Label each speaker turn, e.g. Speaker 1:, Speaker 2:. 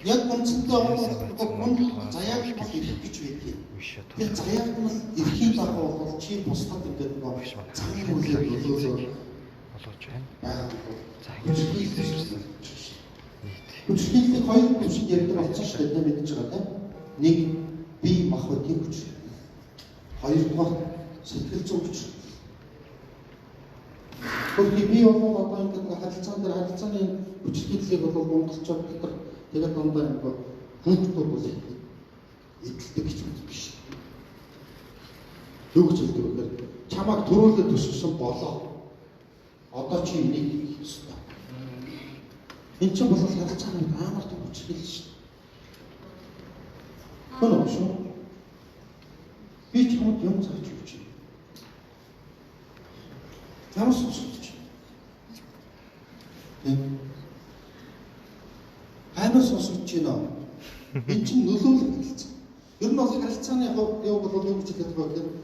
Speaker 1: Яг үндсэндээ хүн заяаг бол ирэх гэж байдгийг. Тэгэхээр заяаг нь ирэхийн дагуу бол чи бусдад ингээд нөгөө цагийн үлээр нөлөөлөө
Speaker 2: болгож байна.
Speaker 1: За хүчилтийг хоёр төвшөнд ярьдаг болсон шүү дээ мэдэж байгаа тийм. Нэг бие махбодын хүч. Хоёрдугаар сэтгэл зүйн хүч. Гэхдээ би бол одоо ингээд харилцаан дээр харилцааны хүчлэлийг бол монголчууд дотор тэгээд дандаа ингээд хүмүүстүүд бол эдэлдэг гэж биш. Юу гэж хэлдэг вэ гэхээр чамайг төрүүлээд төсөсөн болоо. Одоо чи энийг хийх ёстой. Энэ чинь бол харилцааны амар том хүчлэл шүү дээ. Хөнөө шүү. Би чамд юм зааж өгч байна. Ямар сонсож байна? Амар сонсож байна. Энэ чинь нөлөөлөх хэлцээ. Ер нь бол харилцааны яг бол юу гэж хэлдэг вэ гэхээр